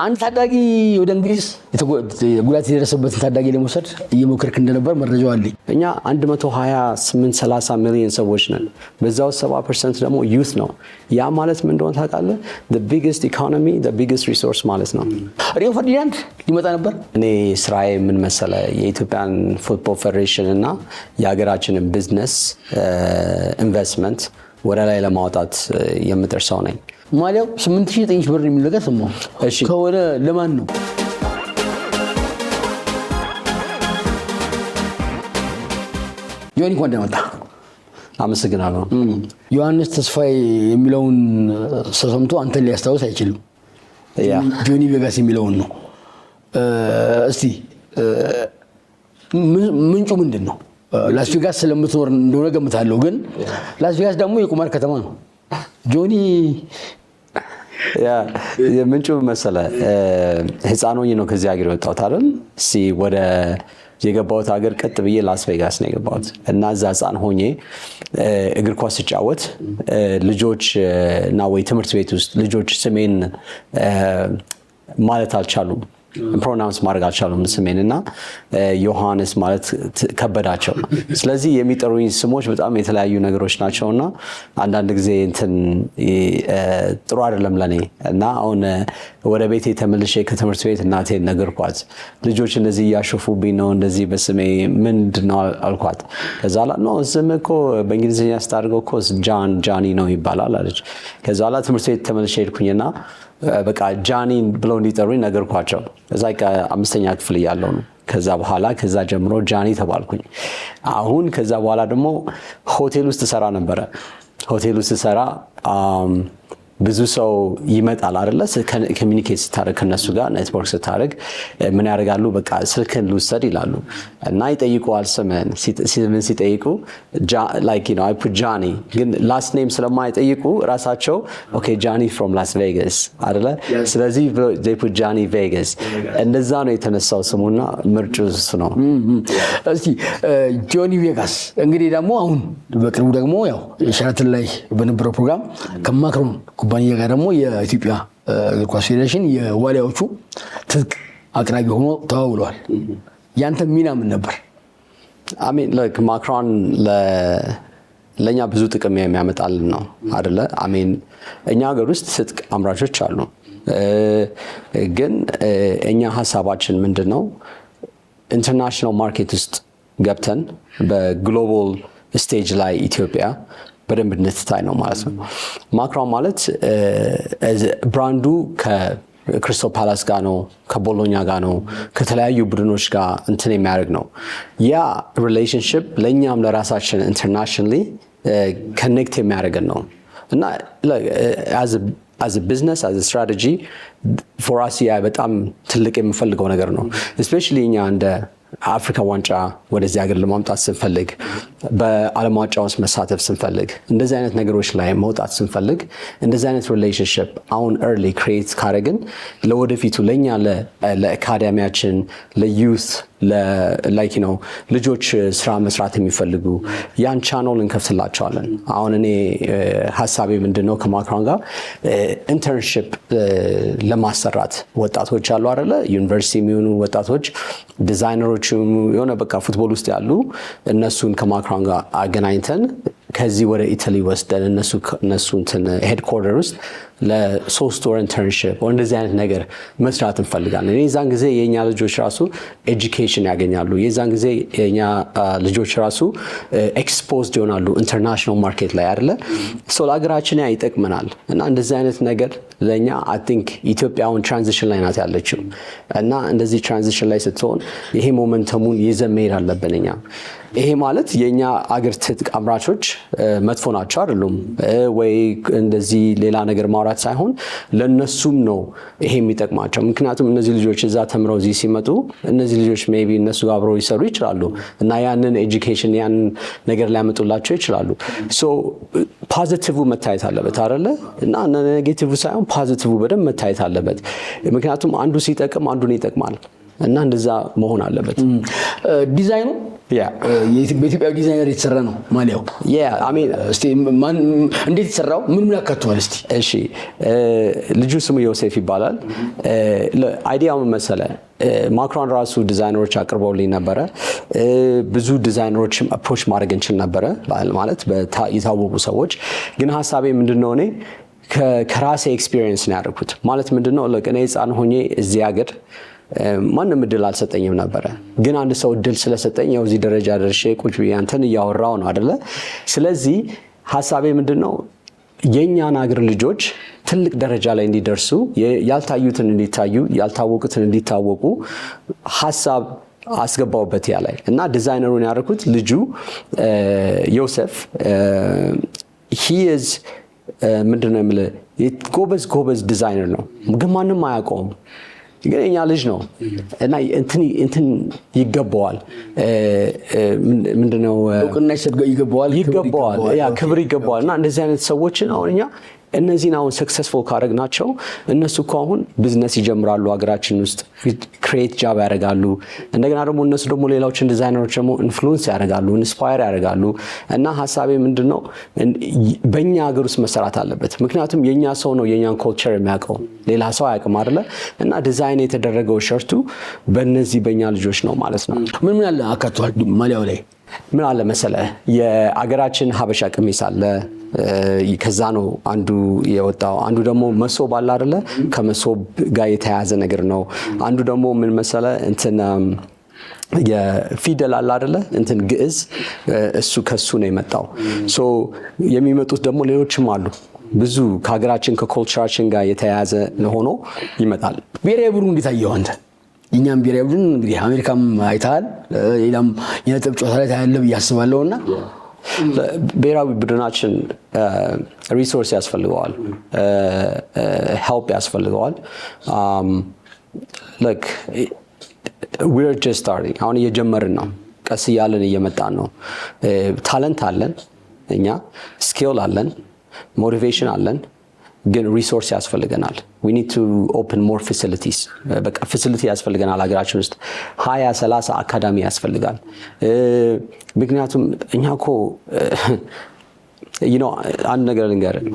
አንድ ታዳጊ ወደ እንግሊዝ ጉዳት የደረሰበትን ታዳጊ ለመውሰድ እየሞከርክ እንደነበር መረጃው አለኝ። እኛ 128-30 ሚሊዮን ሰዎች ነን። በዛው 70% ደግሞ ዩት ነው። ያ ማለት ምን እንደሆነ ታውቃለህ? the biggest economy, the biggest resource ማለት ነው። ሪዮ ፈርዲናንድ ሊመጣ ነበር። እኔ ስራዬ ምን መሰለ የኢትዮጵያን ፉትቦል ፌዴሬሽን እና የሀገራችንን ቢዝነስ ኢንቨስትመንት ወደ ላይ ለማውጣት የምጥር ሰው ነኝ። ማሊያው 8900 ብር የሚል ነገር ሰማሁ። እሺ ከወደ ለማን ነው? ጆኒ እንኳን ደህና መጣ። አመሰግናለሁ። ዮሐንስ ተስፋዬ የሚለውን ሰምቶ አንተን ሊያስታውስ አይችልም። ጆኒ ቬጋስ የሚለውን ነው። እስቲ ምንጩ ምንድን ነው? ላስ ቬጋስ ስለምትኖር እንደሆነ ገምታለሁ። ግን ላስ ቬጋስ ደግሞ የቁማር ከተማ ነው። ጆኒ ምንጩ መሰለ ህፃን ሆኜ ነው ከዚህ ሀገር የወጣሁት አይደል? ወደ የገባሁት ሀገር ቀጥ ብዬ ላስ ቬጋስ ነው የገባሁት እና እዛ ህፃን ሆኜ እግር ኳስ ስጫወት ልጆች እና ወይ ትምህርት ቤት ውስጥ ልጆች ስሜን ማለት አልቻሉም፣ ፕሮናውንስ ማድረግ አልቻሉም ስሜን እና ዮሐንስ ማለት ከበዳቸው። ስለዚህ የሚጠሩኝ ስሞች በጣም የተለያዩ ነገሮች ናቸውና አንዳንድ ጊዜ እንትን ጥሩ አይደለም ለኔ እና አሁን ወደ ቤቴ ተመልሼ ከትምህርት ቤት እናቴን ነገርኳት። ልጆች እንደዚህ እያሾፉብኝ ነው እንደዚህ በስሜ ምንድነው አልኳት። ከዛ ላ ነው ስም እኮ በእንግሊዝኛ ስታደርገው እኮ ጃኒ ነው ይባላል አለች። ከዛ ላ ትምህርት ቤት ተመልሼ ሄድኩኝና በቃ ጃኒ ብለው እንዲጠሩኝ ነገርኳቸው። እዛ ከ5ኛ ክፍል እያለሁ ነው። ከዛ ጀምሮ ጃኒ ተባልኩኝ። አሁን ከዛ በኋላ ደግሞ ሆቴል ውስጥ ሰራ ነበረ። ሆቴል ውስጥ ሰራ ብዙ ሰው ይመጣል አይደለ? ኮሚኒኬት ስታደርግ ከነሱ ጋር ኔትወርክ ስታደርግ ምን ያደርጋሉ? በቃ ስልክን ልውሰድ ይላሉ እና ይጠይቁዋል። ስምን ሲጠይቁ ላይክ ዩ ኖ አይ ፑት ጃኒ ግን ላስት ኔም ስለማይጠይቁ ራሳቸው ኦኬ ጃኒ ፍሮም ላስ ቬጋስ አይደለ? ስለዚህ they put ጃኒ ቬጋስ። እንደዛ ነው የተነሳው ስሙና ምርጩ እሱ ነው። እስቲ ጆኒ ቬጋስ እንግዲህ ደግሞ አሁን በቅርቡ ደግሞ ያው ሸራተን ላይ በነበረው ፕሮግራም ከማክሮን ኩባንያ ጋር ደግሞ የኢትዮጵያ እግር ኳስ ፌዴሬሽን የዋሊያዎቹ ትጥቅ አቅራቢ ሆኖ ተዋውለዋል። ያንተ ሚና ምን ነበር? አሜን ላይክ ማክሮን ለኛ ብዙ ጥቅም የሚያመጣልን ነው አይደለ? አሜን እኛ ሀገር ውስጥ ትጥቅ አምራቾች አሉ። ግን እኛ ሀሳባችን ምንድነው? ኢንተርናሽናል ማርኬት ውስጥ ገብተን በግሎባል ስቴጅ ላይ ኢትዮጵያ በደንብ እንድትታይ ነው ማለት ነው። ማክሮን ማለት ብራንዱ ከክሪስታል ፓላስ ጋር ነው፣ ከቦሎኛ ጋር ነው፣ ከተለያዩ ቡድኖች ጋር እንትን የሚያደርግ ነው። ያ ሪሌሽንሽፕ ለእኛም ለራሳችን ኢንተርናሽናሊ ኮኔክት የሚያደርገን ነው እና as a business as a strategy for us በጣም ትልቅ የምፈልገው ነገር ነው። especially እኛ እንደ አፍሪካ ዋንጫ ወደዚህ ሀገር ለማምጣት ስንፈልግ፣ በዓለም ዋንጫ ውስጥ መሳተፍ ስንፈልግ፣ እንደዚህ አይነት ነገሮች ላይ መውጣት ስንፈልግ እንደዚህ አይነት ሪሌሽንሽፕ አሁን early create ካደረግን ለወደፊቱ ለኛ ለአካዳሚያችን ለዩት ላይክ ነው ልጆች ስራ መስራት የሚፈልጉ ያን ቻናል እንከፍትላቸዋለን። አሁን እኔ ሐሳቤ ምንድነው ከማክሮን ጋር ኢንተርንሺፕ ለማሰራት ወጣቶች አሉ አይደለ? ዩኒቨርሲቲ የሚሆኑ ወጣቶች ዲዛይነሮች የሆነ በቃ ፉትቦል ውስጥ ያሉ እነሱን ከማክሮን ጋር አገናኝተን ከዚህ ወደ ኢታሊ ወስደን እነሱ እንትን ሄድኳርተር ውስጥ ለ3 ወር ኢንተርንሺፕ ወይ እንደዚህ አይነት ነገር መስራት እንፈልጋለን። የዛን ጊዜ የኛ ልጆች ራሱ ኤጁኬሽን ያገኛሉ። የዛን ጊዜ የኛ ልጆች ራሱ ኤክስፖዝድ ይሆናሉ ኢንተርናሽናል ማርኬት ላይ አይደለ? ሶ ለሀገራችን ይጠቅመናል እና እንደዚህ አይነት ነገር ለኛ አይ ቲንክ ኢትዮጵያውን ትራንዚሽን ላይ ናት ያለችው እና እንደዚህ ትራንዚሽን ላይ ስትሆን ይሄ ሞመንተሙን ይዘን መሄድ አለብን እኛ። ይሄ ማለት የኛ አገር ትጥቅ አምራቾች መጥፎ ናቸው አይደሉም ወይ እንደዚህ ሌላ ነገር ማውራት ሳይሆን ለነሱም ነው ይሄ የሚጠቅማቸው። ምክንያቱም እነዚህ ልጆች እዛ ተምረው እዚህ ሲመጡ እነዚህ ልጆች ሜቢ እነሱ ጋር አብረው ይሰሩ ይችላሉ እና ያንን ኤጁኬሽን ያንን ነገር ሊያመጡላቸው ይችላሉ። ሶ ፖዚቲቭ መታየት አለበት አይደለ? እና ኔጌቲቭ ሳይሆን ፖዚቲቭ በደንብ መታየት አለበት። ምክንያቱም አንዱ ሲጠቅም አንዱን ይጠቅማል እና እንደዛ መሆን አለበት። ዲዛይኑ በኢትዮጵያ ዲዛይነር የተሰራ ነው ማሊያው። እስቲ እንዴት የተሰራው ምን ያካትታል እስቲ? እሺ ልጁ ስሙ ዮሴፍ ይባላል። አይዲያው ምን መሰለህ? ማክሮን ራሱ ዲዛይነሮች አቅርበውልኝ ነበረ። ብዙ ዲዛይነሮችም አፕሮች ማድረግ እንችል ነበረ ማለት የታወቁ ሰዎች። ግን ሀሳቤ ምንድነው እኔ ከራሴ ኤክስፒሪየንስ ነው ያደረኩት። ማለት ምንድነው እኔ ህፃን ሆኜ እዚህ ሀገር ማንም እድል አልሰጠኝም ነበረ። ግን አንድ ሰው እድል ስለሰጠኝ ያው እዚህ ደረጃ ደርሼ ቁጭ ብዬ አንተን እያወራው ነው አይደለ? ስለዚህ ሀሳቤ ምንድነው የኛን ሀገር ልጆች ትልቅ ደረጃ ላይ እንዲደርሱ፣ ያልታዩትን እንዲታዩ፣ ያልታወቁትን እንዲታወቁ ሀሳብ አስገባውበት ያ ላይ እና ዲዛይነሩን ያደረኩት ልጁ ዮሴፍ he is ምንድነው የምልህ ጎበዝ ዲዛይነር ነው፣ ግን ማንም አያውቀውም። ግን የኛ ልጅ ነው እና እንትን ይገባዋል። ምንድነው እውቅና ይገባዋል፣ ክብር ይገባዋል። እና እንደዚህ አይነት ሰዎችን አሁን እኛ እነዚህን አሁን ሰክሰስፉል ካደረግናቸው እነሱ እኮ አሁን ቢዝነስ ይጀምራሉ ሀገራችን ውስጥ ክሬት ጃብ ያደርጋሉ። እንደገና ደግሞ እነሱ ደግሞ ሌሎችን ዲዛይነሮች ደግሞ ኢንፍሉዌንስ ያደርጋሉ፣ ኢንስፓየር ያደርጋሉ። እና ሀሳቤ ምንድነው በእኛ ሀገር ውስጥ መሰራት አለበት። ምክንያቱም የኛ ሰው ነው የኛን ኮልቸር የሚያውቀው፣ ሌላ ሰው አያውቅም አይደለ? እና ዲዛይን የተደረገው ሸርቱ በእነዚህ በእኛ ልጆች ነው ማለት ነው። ምን ያለ አካቷል ማሊያው ላይ? ምን አለ መሰለህ የአገራችን ሀበሻ ቀሚስ አለ። ከዛ ነው አንዱ የወጣው። አንዱ ደግሞ መሶብ አለ አይደለ? ከመሶብ ጋር የተያያዘ ነገር ነው። አንዱ ደግሞ ምን መሰለህ እንትን የፊደል አለ አይደለ? እንትን ግዕዝ፣ እሱ ከሱ ነው የመጣው። ሶ የሚመጡት ደግሞ ሌሎችም አሉ ብዙ ከሀገራችን ከኮልቸራችን ጋር የተያያዘ ሆኖ ይመጣል። ብሔራዊ ቡድኑ እንዴት አየኸው አንተ? እኛም ብሔራዊ ቡድን እንግዲህ አሜሪካም አይተሃል፣ ሌላም የነጥብ ጨዋታ ላይ ታያለህ ብዬ አስባለሁና ብሔራዊ ቡድናችን ሪሶርስ ያስፈልገዋል፣ ሄልፕ ያስፈልገዋል። ላይክ we're just starting አሁን እየጀመርን ነው፣ ቀስ እያለን እየመጣን ነው። ታለንት አለን እኛ፣ ስኪል አለን፣ ሞቲቬሽን አለን፣ ግን ሪሶርስ ያስፈልገናል። we need to open more facilities። በቃ ፋሲሊቲ ያስፈልገናል ሀገራችን ውስጥ 20-30 አካዳሚ ያስፈልጋል። ምክንያቱም እኛ እኮ አንድ ነገር ልንገርህ፣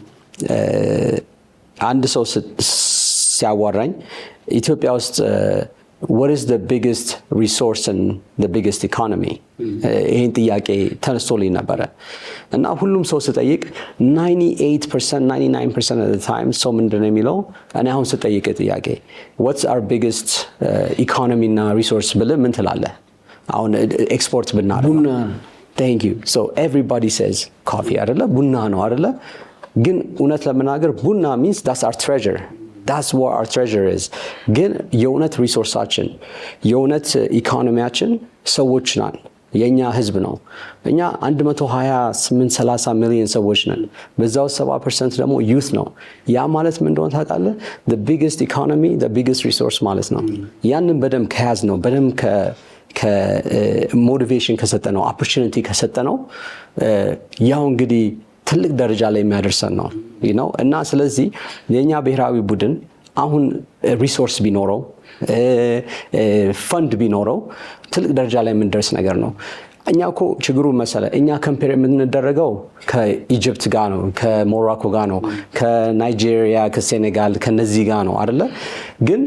አንድ ሰው ሲያዋራኝ ኢትዮጵያ ውስጥ what is the biggest resource and the biggest economy? ይሄን ጥያቄ ተነስቶልኝ ነበረ እና ሁሉም ሰው ስጠይቅ 98% 99% of the time ሰው ምንድነው የሚለው? እኔ አሁን ስጠይቅ ጥያቄ what's our biggest economy እና resource ብለህ ምን ትላለህ? አሁን ኤክስፖርት ብናደርግ ቡና። thank you. so everybody says coffee አይደለ? ቡና ነው አይደለ? ግን እውነት ለመናገር ቡና means that's our treasure. That's what our treasure is. ግን የእውነት ሪሶርሳችን የእውነት ኢኮኖሚያችን ሰዎች ናን፣ የኛ ህዝብ ነው። እኛ 128-30 ሚሊዮን ሰዎች ነን። በዛው 70% ደግሞ ዩት ነው። ያ ማለት ምን እንደሆነ ታውቃለህ? the biggest economy, the biggest resource ማለት ነው። ያንን በደንብ ከያዝ ነው፣ በደንብ ከሞቲቬሽን ከሰጠ ነው፣ ኦፖርቹኒቲ ከሰጠ ነው፣ ያው እንግዲህ ትልቅ ደረጃ ላይ የሚያደርሰን ነው እና ስለዚህ የኛ ብሔራዊ ቡድን አሁን ሪሶርስ ቢኖረው ፈንድ ቢኖረው ትልቅ ደረጃ ላይ የምንደርስ ነገር ነው። እኛ እኮ ችግሩ መሰለህ እኛ ኮምፔር የምንደረገው ከኢጅፕት ጋር ነው፣ ከሞሮኮ ጋር ነው፣ ከናይጄሪያ፣ ከሴኔጋል ከነዚህ ጋር ነው አይደለ? ግን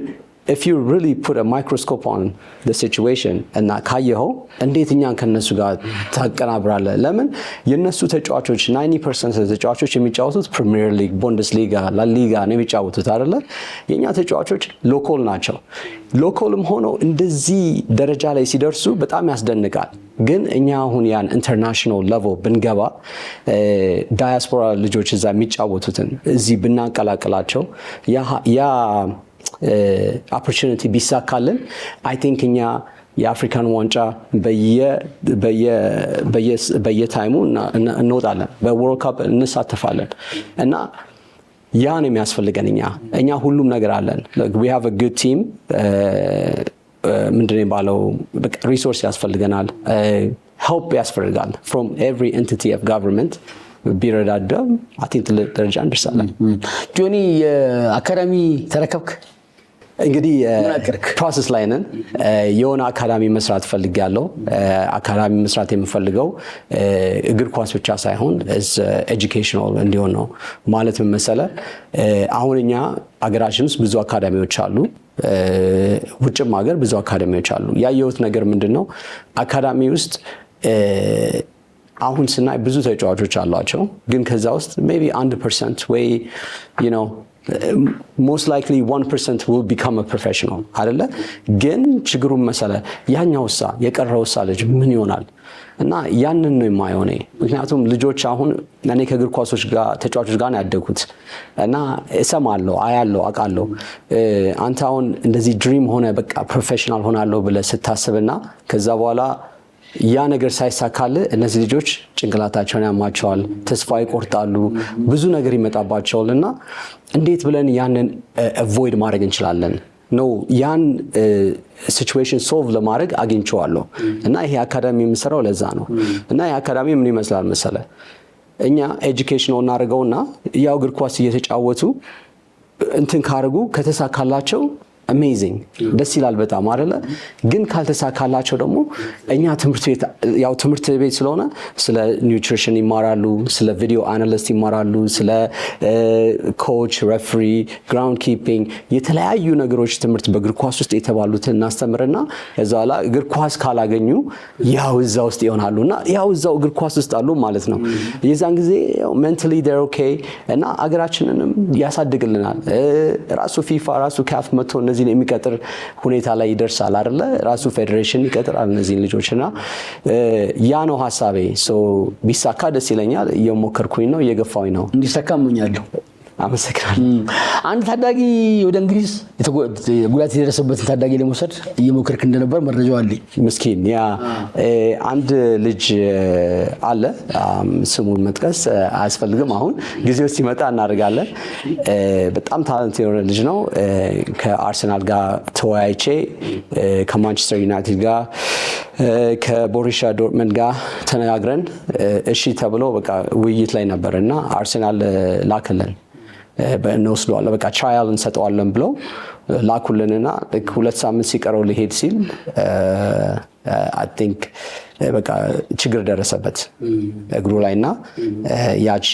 if you really put a microscope on the situation እና ካየኸው እንዴት እኛን ከነሱ ጋር ታቀናብራለህ? ለምን የነሱ ተጫዋቾች 90% ተጫዋቾች የሚጫወቱት ፕሪሚየር ሊግ፣ ቡንደስሊጋ፣ ላሊጋ ነው የሚጫወቱት አይደለ? የኛ ተጫዋቾች ሎካል ናቸው። ሎካልም ሆነው እንደዚህ ደረጃ ላይ ሲደርሱ በጣም ያስደንቃል። ግን እኛ አሁን ያን ኢንተርናሽናል ሌቨል ብንገባ ዳያስፖራ ልጆች እዛ የሚጫወቱትን እዚህ ብናቀላቅላቸው ያ ኦፖርቹኒቲ ቢሳካልን አይ ቲንክ እኛ የአፍሪካን ዋንጫ በየታይሙ እንወጣለን፣ በወርልድ ካፕ እንሳተፋለን እና ያ ነው የሚያስፈልገን። እኛ ሁሉም ነገር አለን። we have a good team። ምንድነው የሚባለው? በቃ ሪሶርስ ያስፈልገናል፣ help ያስፈልጋል from every entity of government ቢረዳዳ አይ ቲንክ ደረጃ እንደርሳለን። ጆኒ የአካዳሚ ተረከብክ? እንግዲህ ፕሮሰስ ላይ ነን። የሆነ አካዳሚ መስራት ፈልጋለሁ። አካዳሚ መስራት የምፈልገው እግር ኳስ ብቻ ሳይሆን ኤጁኬሽናል እንዲሆን ነው። ማለት ምን መሰለህ፣ አሁን እኛ አገራችን ውስጥ ብዙ አካዳሚዎች አሉ፣ ውጭም ሀገር ብዙ አካዳሚዎች አሉ። ያየሁት ነገር ምንድነው፣ አካዳሚ ውስጥ አሁን ስናይ ብዙ ተጫዋቾች አሏቸው፣ ግን ከዛ ውስጥ ሜቢ 1% ወይ most likely 1% will become a professional አይደለ? ግን ችግሩን መሰለ ያኛውሳ የቀረውሳ ልጅ ምን ይሆናል? እና ያንን ነው የማየው እኔ። ምክንያቱም ልጆች አሁን እኔ ከእግር ኳሶች ጋር ተጫዋቾች ጋር ነው ያደጉት እና እሰማለሁ፣ አያለሁ፣ አውቃለሁ። አንተ አሁን እንደዚህ ድሪም ሆነ በቃ ፕሮፌሽናል ሆናለሁ ብለህ ስታስብና ከዛ በኋላ ያ ነገር ሳይሳካል እነዚህ ልጆች ጭንቅላታቸውን ያማቸዋል፣ ተስፋ ይቆርጣሉ፣ ብዙ ነገር ይመጣባቸዋል። እና እንዴት ብለን ያንን አቮይድ ማድረግ እንችላለን ነው ያን ሲቹዌሽን ሶልቭ ለማድረግ አግኝቼዋለሁ። እና ይሄ አካዳሚ የምሰራው ለዛ ነው። እና ይሄ አካዳሚ ምን ይመስላል መሰለ፣ እኛ ኤጁኬሽናል እናደርገውና ያው እግር ኳስ እየተጫወቱ እንትን ካርጉ ከተሳካላቸው አሜዚንግ ደስ ይላል በጣም አይደለ? ግን ካልተሳካላቸው ደግሞ እኛ ትምህርት ቤት ስለሆነ ስለ ኒውትሪሽን ይማራሉ፣ ስለ ቪዲዮ አናሊስት ይማራሉ፣ ስለ ኮች፣ ሬፍሪ፣ ግራውንድ ኪፒንግ የተለያዩ ነገሮች ትምህርት በእግር ኳስ ውስጥ የተባሉትን እናስተምርና ከዛ በኋላ እግር ኳስ ካላገኙ ያው እዛ ውስጥ ይሆናሉና ያው እዛው እግር ኳስ ውስጥ አሉ ማለት ነው። የዛን ጊዜ ሜንታሊ ዴር ኦኬ እና አገራችንንም ያሳድግልናል። ራሱ ፊፋ ራሱ ካፍ መጥቶ እነዚህን የሚቀጥር ሁኔታ ላይ ይደርሳል አይደለ? ራሱ ፌዴሬሽን ይቀጥራል እነዚህን ልጆችና ያ ነው ሐሳቤ። ቢሳካ ደስ ይለኛል። እየሞከርኩኝ ነው፣ እየገፋሁኝ ነው። እንዲሳካ እመኛለሁ። አመሰግናለሁ። አንድ ታዳጊ ወደ እንግሊዝ ጉዳት የደረሰበትን ታዳጊ ለመውሰድ እየሞከርክ እንደነበር መረጃው አለኝ። ምስኪን ያ አንድ ልጅ አለ፣ ስሙን መጥቀስ አያስፈልግም። አሁን ጊዜው ሲመጣ እናደርጋለን። በጣም ታለንት የሆነ ልጅ ነው። ከአርሰናል ጋር ተወያይቼ ከማንቸስተር ዩናይትድ ጋር ከቦሩሲያ ዶርትመንድ ጋር ተነጋግረን እሺ ተብሎ በቃ ውይይት ላይ ነበር እና አርሰናል ላከልን እንወስደዋለን በቃ ትራያል እንሰጠዋለን ብለው ላኩልንና 2 ሳምንት ሲቀረው ሊሄድ ሲል አይ ቲንክ በቃ ችግር ደረሰበት እግሩ ላይና ያቺ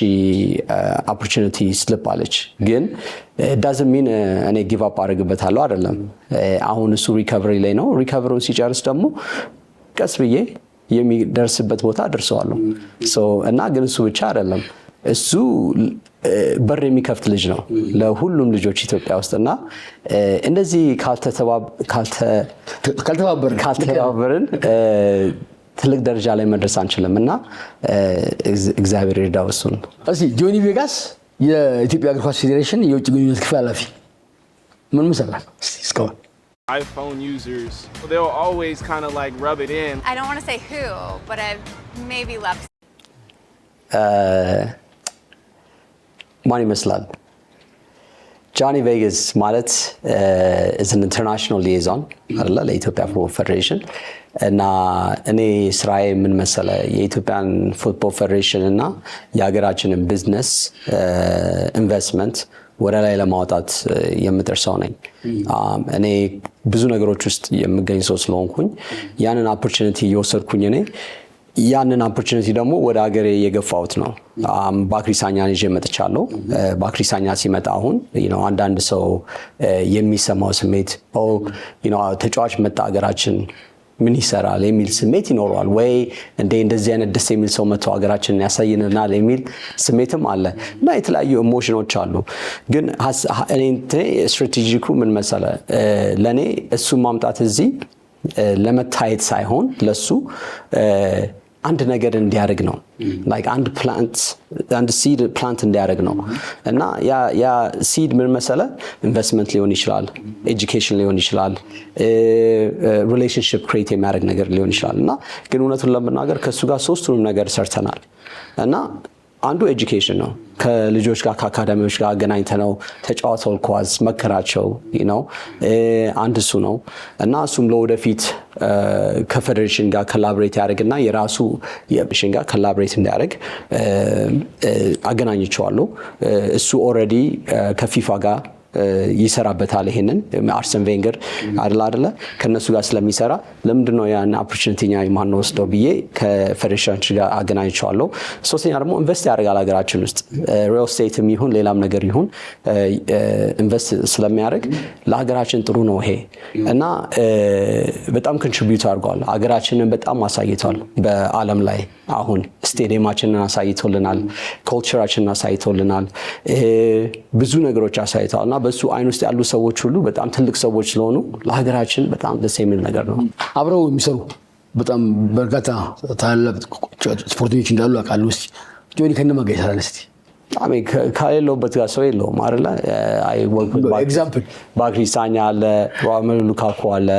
ኦፖርቹኒቲ ስሊፕ አለች። ግን ዳዝንት ሚን እኔ ጊቭ አፕ አደርግበታለሁ አይደለም። አሁን እሱ ሪከቨሪ ላይ ነው። ሪከቨሪውን ሲጨርስ ደግሞ ቀስ ብዬ የሚደርስበት ቦታ ደርሰዋለሁ። እና ግን እሱ ብቻ አይደለም፣ እሱ በር የሚከፍት ልጅ ነው ለሁሉም ልጆች ኢትዮጵያ ውስጥና እንደዚህ ካልተባበርን ትልቅ ደረጃ ላይ መድረስ አንችልም። እና እግዚአብሔር ይርዳው እሱን። እሺ ጆኒ ቬጋስ የኢትዮጵያ እግር ኳስ ፌዴሬሽን የውጭ ግንኙነት ክፍል ኃላፊ ምን መሰላል እስካሁን iPhone users, they'll always kind of like rub it in. I don't want to say who, but I've maybe left. ማን ይመስላል? ጆኒ ቬጋስ ማለት is an international liaison አይደለ ለኢትዮጵያ ፉትቦል ፌዴሬሽን። እና እኔ ስራዬ ምን መሰለ የኢትዮጵያን ፉትቦል ፌዴሬሽን እና የሀገራችንን ቢዝነስ ኢንቨስትመንት ወደ ላይ ለማውጣት የምጥር ሰው ነኝ። እኔ ብዙ ነገሮች ውስጥ የምገኝ ሰው ስለሆንኩኝ ያንን ኦፖርቹኒቲ እየወሰድኩኝ እኔ ያንን ኦፖርቹኒቲ ደግሞ ወደ ሀገሬ የገፋሁት ነው። ባክሪሳኛን ይዤ መጥቻለሁ። ባክሪሳኛ ሲመጣ አሁን አንዳንድ ሰው የሚሰማው ስሜት ተጫዋች መጣ ሀገራችን ምን ይሰራል የሚል ስሜት ይኖረዋል ወይ እንደዚህ አይነት ደስ የሚል ሰው መጥቶ ሀገራችንን ያሳይናል የሚል ስሜትም አለ እና የተለያዩ ኢሞሽኖች አሉ። ግን እኔ ስትራቴጂኩ ምን መሰለ ለኔ እሱ ማምጣት እዚህ ለመታየት ሳይሆን ለሱ አንድ ነገር እንዲያደርግ ነው። ላይክ አንድ ሲድ ፕላንት እንዲያደርግ ነው። እና ያ ሲድ ምን መሰለ ኢንቨስትመንት ሊሆን ይችላል፣ ኤጁኬሽን ሊሆን ይችላል፣ ሪሌሽንሺፕ ክሬት የሚያደርግ ነገር ሊሆን ይችላል። እና ግን እውነቱን ለመናገር ከሱ ጋር ሶስቱንም ነገር ሰርተናል። እና አንዱ ኤጁኬሽን ነው። ከልጆች ጋር ከአካዳሚዎች ጋር አገናኝተነው ተጫዋተው ኳስ መከራቸው አንድ እሱ ነው። እና እሱም ለወደፊት ከፌዴሬሽን ጋር ኮላቦሬት ያደርግና የራሱ የፌዴሬሽን ጋር ኮላቦሬት እንዲያደርግ አገናኝቸዋለሁ። እሱ ኦልሬዲ ከፊፋ ጋር ይሰራበታል ይሄንን አርሰን ቬንገር አይደለ ከነሱ ጋር ስለሚሰራ ለምንድነው ያን ኦፖርቹኒቲኛ ማን ወስደው ብዬ ከፌዴሬሽኖች ጋር አገናኝቻለሁ። ሶስተኛ ደግሞ ኢንቨስት ያደርጋል ሀገራችን ውስጥ ሪል ስቴትም ይሁን ሌላም ነገር ይሁን ኢንቨስት ስለሚያደርግ ለሀገራችን ጥሩ ነው ይሄ እና በጣም ኮንትሪቢዩት አድርጓል። ሀገራችንን በጣም አሳይቷል በዓለም ላይ አሁን ስቴዲየማችንን አሳይቶልናል፣ ካልቸራችንን አሳይቶልናል፣ ብዙ ነገሮች አሳይተዋል እና በሱ አይን ውስጥ ያሉ ሰዎች ሁሉ በጣም ትልቅ ሰዎች ስለሆኑ ለሀገራችን በጣም ደስ የሚል ነገር ነው። አብረው የሚሰሩ በጣም በርካታ ታላላቅ ስፖርተኞች እንዳሉ አውቃለሁ። እስቲ ጆኒ ከነማ ጋር ይሰራል? እስቲ አሜን ከሌለውበት ጋር ሰው የለውም አይደለ? አይ ኤግዛምፕል ባክሪ ሳኛ አለ፣ ሮሜሉ ሉካኩ አለ፣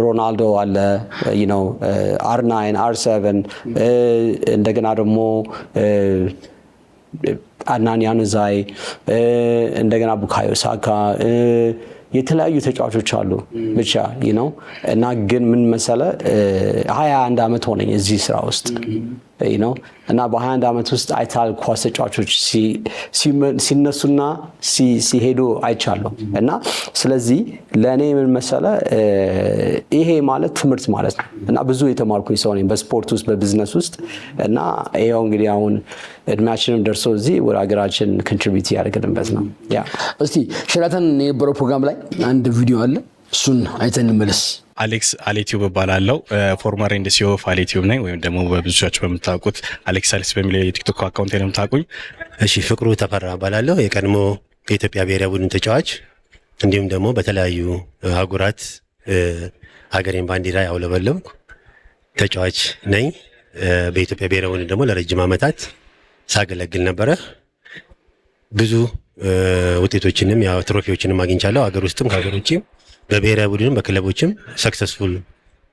ሮናልዶ አለ፣ R9 R7 እንደገና ደግሞ አድናን ያኑዛይ እንደገና ቡካዮ ሳካ የተለያዩ ተጫዋቾች አሉ ብቻ እና ግን ምን መሰለ 21 ዓመት ሆነኝ እዚህ ስራ ውስጥ እና በ21 ዓመት ውስጥ አይታል ኳስ ተጫዋቾች ሲነሱና ሲሄዱ አይቻለሁ እና ስለዚህ ለእኔ ምን መሰለ ይሄ ማለት ትምህርት ማለት ነው እና ብዙ የተማርኩኝ ሰው ነኝ በስፖርት ውስጥ በቢዝነስ ውስጥ እና ይሄው እንግዲህ አሁን እድሜያችንም ደርሶ እዚህ ወደ ሀገራችን ኮንትሪቢዩት ያደርግንበት ነው። እስቲ ሸራተን የነበረው ፕሮግራም ላይ አንድ ቪዲዮ አለ፣ እሱን አይተን እንመለስ። አሌክስ አሌቲዩብ እባላለሁ። ፎርመር ኤንድ ሲኦ ኦፍ አሌቲዩብ ነኝ፣ ወይም ደግሞ በብዙዎቻችሁ በምታውቁት አሌክስ አሌክስ በሚለው የቲክቶክ አካውንት ነው የምታውቁኝ። እሺ፣ ፍቅሩ ተፈራ እባላለሁ። የቀድሞ የኢትዮጵያ ብሔራዊ ቡድን ተጫዋች እንዲሁም ደግሞ በተለያዩ አህጉራት ሀገሬን ባንዲራ ያውለበለብኩ ተጫዋች ነኝ። በኢትዮጵያ ብሔራዊ ቡድን ደግሞ ለረጅም ዓመታት ሳገለግል ነበረ። ብዙ ውጤቶችንም ያው ትሮፊዎችንም አግኝቻለሁ። ሀገር ውስጥም ከሀገር ውጭም በብሔራዊ ቡድንም በክለቦችም ሰክሰስፉል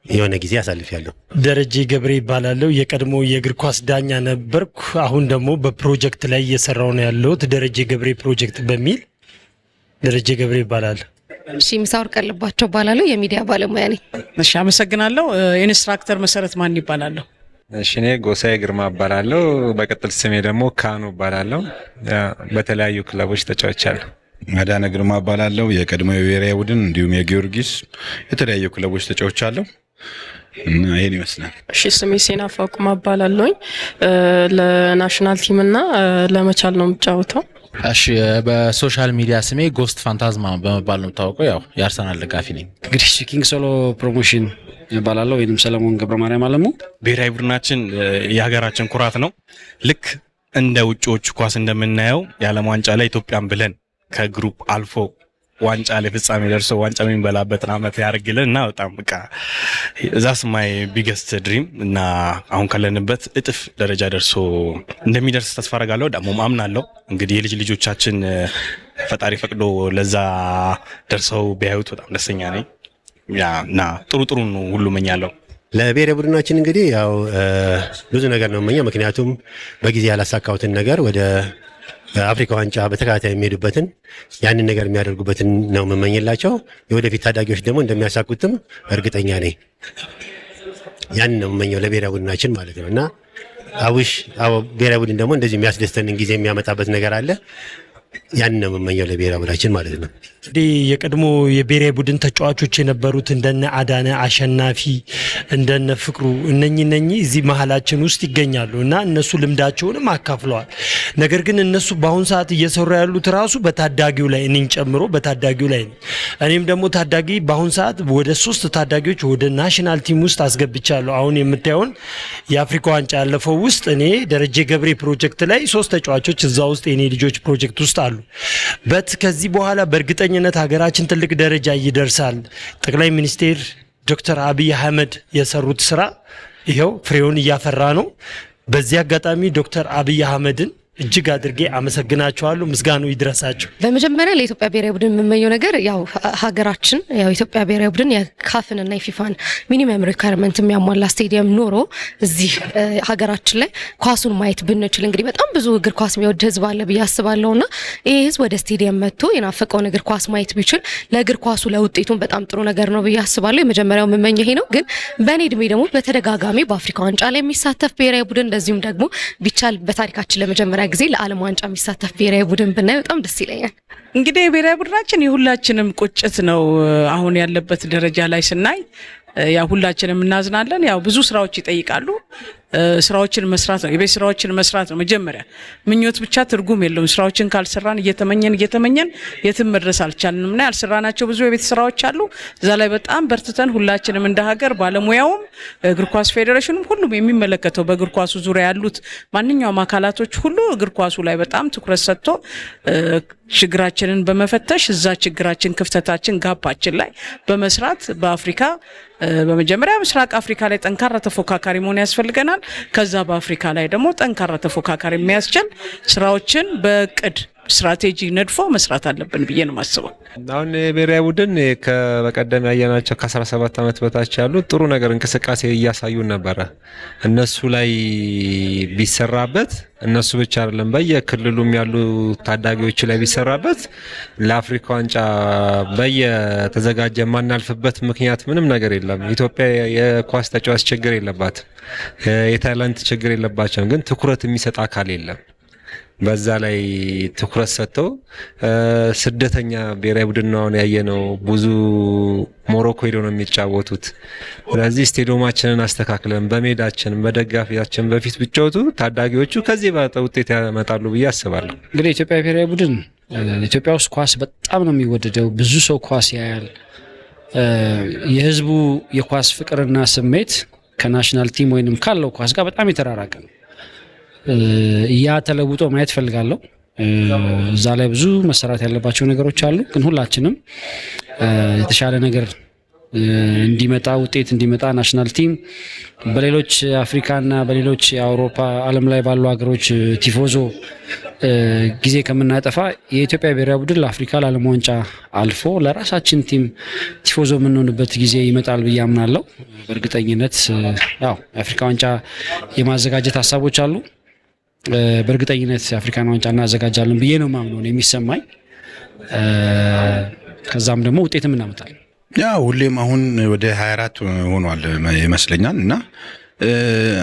የሆነ ጊዜ አሳልፊያለሁ። ደረጀ ገብሬ ይባላለሁ። የቀድሞ የእግር ኳስ ዳኛ ነበርኩ። አሁን ደግሞ በፕሮጀክት ላይ እየሰራው ነው ያለሁት፣ ደረጀ ገብሬ ፕሮጀክት በሚል። ደረጀ ገብሬ ይባላል። እሺ፣ ምሳወር ቀልባቸው ይባላለሁ። የሚዲያ ባለሙያ ነኝ። እሺ፣ አመሰግናለሁ። ኢንስትራክተር መሰረት ማን ይባላለሁ። እሺ፣ እኔ ጎሳዬ ግርማ እባላለሁ። በቅጥል ስሜ ደግሞ ካኑ እባላለሁ። በተለያዩ ክለቦች ተጫውቻለሁ። አዳነ ግርማ እባላለሁ። የቀድሞ የብሔራዊ ቡድን እንዲሁም የጊዮርጊስ የተለያዩ ክለቦች ተጫውቻለሁ እና ይሄን ይመስላል። እሺ፣ ስሜ ሴና ፋቁማ እባላለሁ። ለናሽናል ቲም እና ለመቻል ነው የምጫወተው። እሺ፣ በሶሻል ሚዲያ ስሜ ጎስት ፋንታዝማ በመባል ነው የምታወቀው። ያው የአርሰናል ደጋፊ ነኝ። እንግዲህ ኪንግ ሶሎ ፕሮሞሽን እባላለሁ ወይንም ሰለሞን ገብረ ማርያም አለሙ። ብሔራዊ ቡድናችን የሀገራችን ኩራት ነው። ልክ እንደ ውጪዎቹ ኳስ እንደምናየው የዓለም ዋንጫ ላይ ኢትዮጵያን ብለን ከግሩፕ አልፎ ዋንጫ ላይ ፍጻሜ ደርሶ ዋንጫ የሚበላበትን ዓመት ያርግልን እና በጣም በቃ ዛስ ማይ ቢገስት ድሪም እና አሁን ካለንበት እጥፍ ደረጃ ደርሶ እንደሚደርስ ተስፋ አደርጋለሁ። ደግሞ አምናለሁ። እንግዲህ የልጅ ልጆቻችን ፈጣሪ ፈቅዶ ለዛ ደርሰው ቢያዩት በጣም ደስተኛ ነኝ እና ጥሩ ነው ሁሉ መኛለሁ። ለብሔራዊ ቡድናችን እንግዲህ ያው ብዙ ነገር ነው መኛ፣ ምክንያቱም በጊዜ ያላሳካሁትን ነገር ወደ አፍሪካ ዋንጫ በተከታታይ የሚሄዱበትን ያንን ነገር የሚያደርጉበትን ነው የምመኝላቸው። የወደፊት ታዳጊዎች ደግሞ እንደሚያሳኩትም እርግጠኛ ነኝ። ያንን ነው የምመኘው ለብሔራዊ ቡድናችን ማለት ነው እና አውሽ ብሔራዊ ቡድን ደግሞ እንደዚህ የሚያስደስተንን ጊዜ የሚያመጣበት ነገር አለ። ያንን ነው የምመኘው ለብሔራዊ ቡድናችን ማለት ነው። እንግዲህ የቀድሞ የብሔራዊ ቡድን ተጫዋቾች የነበሩት እንደነ አዳነ አሸናፊ እንደነ ፍቅሩ እነኚህ እዚህ መሀላችን ውስጥ ይገኛሉ እና እነሱ ልምዳቸውንም አካፍለዋል። ነገር ግን እነሱ በአሁን ሰዓት እየሰሩ ያሉት ራሱ በታዳጊው ላይ እኔን ጨምሮ በታዳጊው ላይ ነው። እኔም ደግሞ ታዳጊ በአሁን ሰዓት ወደ 3 ታዳጊዎች ወደ ናሽናል ቲም ውስጥ አስገብቻለሁ። አሁን የምታየውን የአፍሪካ ዋንጫ ያለፈው ውስጥ እኔ ደረጀ ገብሬ ፕሮጀክት ላይ 3 ተጫዋቾች እዛ ውስጥ የኔ ልጆች ፕሮጀክት ውስጥ አሉ። ከዚህ በኋላ በእርግጠኝነት ሀገራችን ትልቅ ደረጃ ይደርሳል። ጠቅላይ ሚኒስቴር ዶክተር አብይ አህመድ የሰሩት ስራ ይሄው ፍሬውን እያፈራ ነው። በዚህ አጋጣሚ ዶክተር አብይ አህመድን እጅግ አድርጌ አመሰግናቸዋለሁ። ምስጋናው ይድረሳቸው። በመጀመሪያ ለኢትዮጵያ ብሔራዊ ቡድን የምመኘው ነገር ያው ሀገራችን ያው ኢትዮጵያ ብሔራዊ ቡድን የካፍን እና የፊፋን ሚኒመም ሪኳየርመንት የሚያሟላ ስቴዲየም ኖሮ እዚህ ሀገራችን ላይ ኳሱን ማየት ብንችል እንግዲህ በጣም ብዙ እግር ኳስ የሚወድ ህዝብ አለ ብዬ አስባለሁና ይህ ህዝብ ወደ ስቴዲየም መጥቶ የናፈቀውን እግር ኳስ ማየት ቢችል ለእግር ኳሱ ለውጤቱን በጣም ጥሩ ነገር ነው ብዬ አስባለሁ። የመጀመሪያው የምመኘው ይሄ ነው። ግን በእኔ እድሜ ደግሞ በተደጋጋሚ በአፍሪካ ዋንጫ ላይ የሚሳተፍ ብሔራዊ ቡድን እንደዚሁም ደግሞ ቢቻል በታሪካችን ለመጀመሪያ ጊዜ ለዓለም ዋንጫ የሚሳተፍ ብሔራዊ ቡድን ብናይ በጣም ደስ ይለኛል። እንግዲህ ብሔራዊ ቡድናችን የሁላችንም ቁጭት ነው። አሁን ያለበት ደረጃ ላይ ስናይ ያው ሁላችንም እናዝናለን። ያው ብዙ ስራዎች ይጠይቃሉ። ስራዎችን መስራት ነው፣ የቤት ስራዎችን መስራት ነው መጀመሪያ። ምኞት ብቻ ትርጉም የለውም። ስራዎችን ካልሰራን እየተመኘን የትም መድረስ አልቻልንም እና ያልሰራናቸው ብዙ የቤት ስራዎች አሉ። እዛ ላይ በጣም በርትተን ሁላችንም እንደ ሀገር ባለሙያውም፣ እግር ኳስ ፌዴሬሽኑም፣ ሁሉም የሚመለከተው በእግር ኳሱ ዙሪያ ያሉት ማንኛውም አካላቶች ሁሉ እግር ኳሱ ላይ በጣም ትኩረት ሰጥቶ ችግራችንን በመፈተሽ እዛ ችግራችን፣ ክፍተታችን፣ ጋባችን ላይ በመስራት በአፍሪካ በመጀመሪያ ምስራቅ አፍሪካ ላይ ጠንካራ ተፎካካሪ መሆን ያስፈልገናል። ከዛ በአፍሪካ ላይ ደግሞ ጠንካራ ተፎካካሪ የሚያስችል ስራዎችን በእቅድ ስትራቴጂ ነድፎ መስራት አለብን ብዬ ነው የማስበው። አሁን የብሔራዊ ቡድን በቀደም ያየናቸው ከ17 ዓመት በታች ያሉ ጥሩ ነገር እንቅስቃሴ እያሳዩን ነበረ። እነሱ ላይ ቢሰራበት፣ እነሱ ብቻ አይደለም በየክልሉም ያሉ ታዳጊዎች ላይ ቢሰራበት ለአፍሪካ ዋንጫ በየተዘጋጀ የማናልፍበት ምክንያት ምንም ነገር የለም። ኢትዮጵያ የኳስ ተጫዋች ችግር የለባትም፣ የታይላንት ችግር የለባቸውም። ግን ትኩረት የሚሰጥ አካል የለም። በዛ ላይ ትኩረት ሰጥተው ስደተኛ ብሔራዊ ቡድን ነው ያየነው። ብዙ ሞሮኮ ሄደው ነው የሚጫወቱት። ስለዚህ ስቴዲየማችንን አስተካክለን በሜዳችን በደጋፊያችን በፊት ቢጫወቱ ታዳጊዎቹ ከዚህ በላይ ውጤት ያመጣሉ ብዬ አስባለሁ። እንግዲህ ኢትዮጵያ ብሔራዊ ቡድን ኢትዮጵያ ውስጥ ኳስ በጣም ነው የሚወደደው። ብዙ ሰው ኳስ ያያል። የህዝቡ የኳስ ፍቅርና ስሜት ከናሽናል ቲም ወይንም ካለው ኳስ ጋር በጣም የተራራቀ ነው። ያ ተለውጦ ማየት ፈልጋለሁ። እዛ ላይ ብዙ መሰራት ያለባቸው ነገሮች አሉ። ግን ሁላችንም የተሻለ ነገር እንዲመጣ ውጤት እንዲመጣ ናሽናል ቲም በሌሎች አፍሪካና በሌሎች የአውሮፓ ዓለም ላይ ባሉ ሀገሮች ቲፎዞ ጊዜ ከምናጠፋ የኢትዮጵያ ብሔራዊ ቡድን ለአፍሪካ ለዓለም ዋንጫ አልፎ ለራሳችን ቲም ቲፎዞ የምንሆንበት ጊዜ ይመጣል ብዬ አምናለሁ። በእርግጠኝነት ያው የአፍሪካ ዋንጫ የማዘጋጀት ሀሳቦች አሉ። በእርግጠኝነት የአፍሪካን ዋንጫ እናዘጋጃለን ብዬ ነው ማምነው የሚሰማኝ። ከዛም ደግሞ ውጤትም እናመጣለን። ያ ሁሌም አሁን ወደ 24 ሆኗል ይመስለኛል እና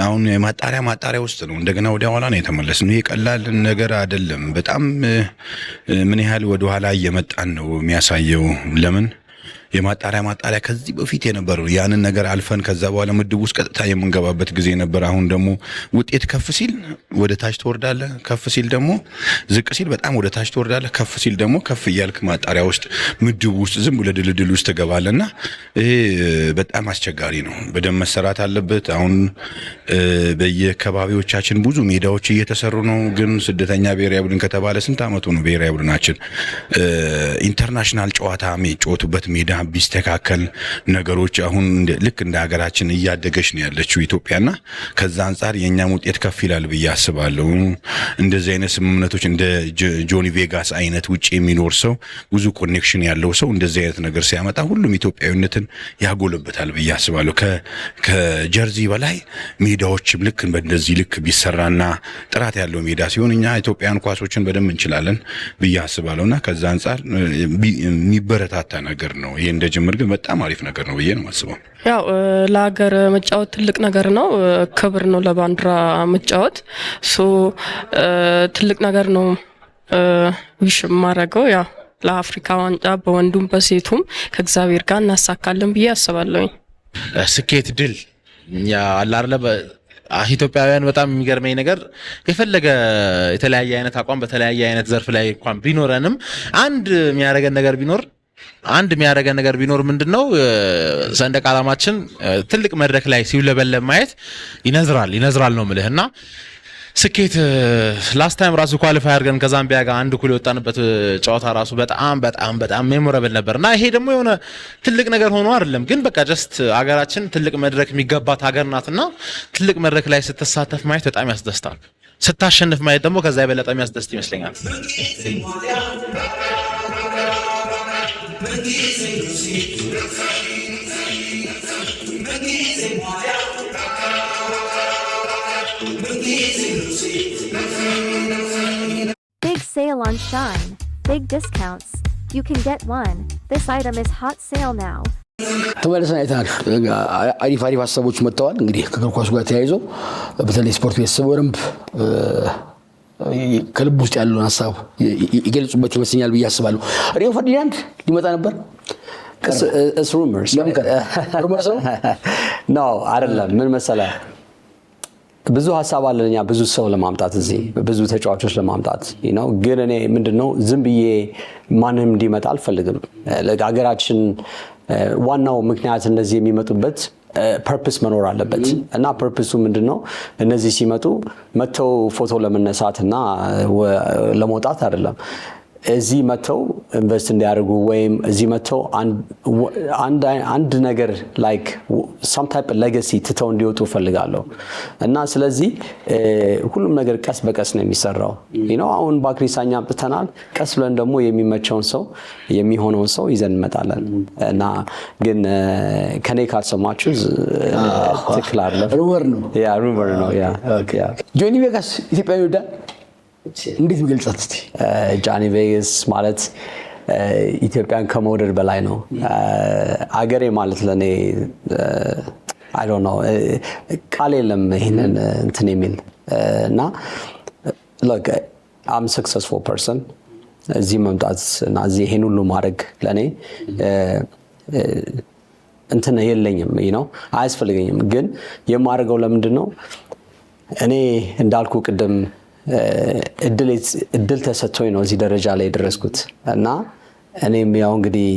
አሁን ማጣሪያ ውስጥ ነው። እንደገና ወደ ኋላ ነው የተመለስነው። ይሄ ቀላል ነገር አይደለም። በጣም ምን ያህል ወደ ኋላ እየመጣን ነው የሚያሳየው። ለምን የማጣሪያ ከዚህ በፊት የነበረው ያንን ነገር አልፈን ከዛ በኋላ ምድብ ውስጥ ቀጥታ የምንገባበት ጊዜ ነበር። አሁን ደግሞ ውጤት ከፍ ሲል ወደ ታች ትወርዳለህ፣ ከፍ ሲል ደግሞ ዝቅ ሲል በጣም ወደ ታች ትወርዳለህ፣ ከፍ ሲል ደግሞ ከፍ እያልክ ማጣሪያ ውስጥ ምድብ ውስጥ ዝም ብለህ ድልድል ውስጥ ትገባለህና ይሄ በጣም አስቸጋሪ ነው። በደንብ መሰራት አለበት። አሁን በየከባቢዎቻችን ብዙ ሜዳዎች እየተሰሩ ነው። ግን ስደተኛ ብሔራዊ ቡድን ከተባለ ስንት አመቱ ነው? ብሔራዊ ቡድናችን ኢንተርናሽናል ጨዋታ የሚጫወቱበት ሜዳ ቢስተካከል ነገሮች አሁን ልክ እንደ ሀገራችን እያደገች ነው ያለችው ኢትዮጵያና ከዛ አንፃር የኛም ውጤት ከፍ ይላል ብዬ አስባለሁ። እንደዚህ አይነት ስምምነቶች እንደ ጆኒ ቬጋስ አይነት ውጪ የሚኖር ሰው ብዙ ኮኔክሽን ያለው ሰው እንደዚህ አይነት ነገር ሲያመጣ ሁሉም ኢትዮጵያዊነትን ያጎለበታል ብዬ አስባለሁ። ከጀርዚ በላይ ሜዳዎችም ልክ እንደዚህ ልክ ቢሰራና ጥራት ያለው ሜዳ ሲሆን እኛ ኢትዮጵያን ኳሶችን በደንብ እንችላለን ብዬ አስባለሁና ከዛ አንፃር የሚበረታታ ነገር ነው። ይሄ እንደ ጅምር ግን በጣም አሪፍ ነገር ነው ብዬ ነው የማስበው። ያው ለሀገር መጫወት ትልቅ ነገር ነው፣ ክብር ነው። ለባንዲራ መጫወት ትልቅ ነገር ነው። ዊሽ ማረገው ያው ለአፍሪካ ዋንጫ በወንዱም በሴቱም ከእግዚአብሔር ጋር እናሳካለን ብዬ አስባለሁ። ስኬት ድል አላርለ ኢትዮጵያውያን በጣም የሚገርመኝ ነገር የፈለገ የተለያየ አይነት አቋም በተለያየ አይነት ዘርፍ ላይ እንኳን ቢኖረንም አንድ የሚያደርገን ነገር ቢኖር ምንድነው ሰንደቅ ዓላማችን ትልቅ መድረክ ላይ ሲውለበለብ ማየት ይነዝራል ነው የምልህና ስኬት ላስት ታይም ራሱ ኳሊፋይ አድርገን ከዛምቢያ ጋር አንድ እኩል የወጣንበት ጨዋታ ራሱ በጣም ሜሞራብል ነበርና ይሄ ደግሞ የሆነ ትልቅ ነገር ሆኖ አይደለም፣ ግን በቃ ጀስት ሀገራችን ትልቅ መድረክ የሚገባት ሀገር ናትና ትልቅ መድረክ ላይ ስትሳተፍ ማየት በጣም ያስደስታል። ስታሸንፍ ማየት ደግሞ ከዛ የበለጠ የሚያስደስት ይመስለኛል። Big sale on Shine. Big discounts. You can get one. This item is hot sale now. ተመልሰን አይተናል። አሪፍ ሀሳቦች መጥተዋል። እንግዲህ ከእግር ኳሱ ጋር ተያይዞ በተለይ ስፖርት ቤተሰብ በደንብ ከልብ ውስጥ ያለውን ሀሳብ ይገልጹበት ይመስለኛል ብዬ አስባለሁ። ሪዮ ፈርዲናንድ ሊመጣ ነበር። It's rumors. No, አይደለም። ምን መሰለህ ብዙ ሀሳብ አለን እኛ ብዙ ሰው ለማምጣት እዚህ ብዙ ተጫዋቾች ለማምጣት ነው። ግን እኔ ምንድነው ዝም ብዬ ማንም እንዲመጣ አልፈልግም። ለሀገራችን ዋናው ምክንያት እነዚህ የሚመጡበት ፐርፐስ መኖር አለበት እና ፐርፐሱ ምንድነው እነዚህ ሲመጡ መተው ፎቶ ለመነሳትና ለመውጣት አይደለም። እዚህ መተው ኢንቨስት እንዲያደርጉ ወይም እዚህ መተው አንድ ነገር ላይክ some type of legacy ትተው እንዲወጡ ፈልጋለሁ እና ስለዚህ ሁሉም ነገር ቀስ በቀስ ነው የሚሰራው። አሁን ባክሪ ሳኛ አምጥተናል። ቀስ ብለን ደግሞ የሚመቸውን ሰው የሚሆነውን ሰው ይዘን እንመጣለን እና ግን ከኔ ካልሰማችሁ ትክክል አይደለም። ሩመር ነው። ሩመር ነው። ጆኒ ቬጋስ ኢትዮጵያ ይወዳል። እንዴት ይገልጻት እስቲ? ጆኒ ቬጋስ ማለት ኢትዮጵያን ከመውደድ በላይ ነው። አገሬ ማለት ለኔ I don't know ቃል የለም ይሄንን እንትን የሚል እና look I'm a successful person እዚህ መምጣት እና እዚህ ይሄን ሁሉ ማድረግ ለኔ እንትን የለኝም አያስፈልገኝም። ግን የማደርገው ለምንድን ነው እኔ እንዳልኩ ቅድም እድል ተሰጥቶኝ ነው እዚህ ደረጃ ላይ የደረስኩት እና እኔም ያው እንግዲህ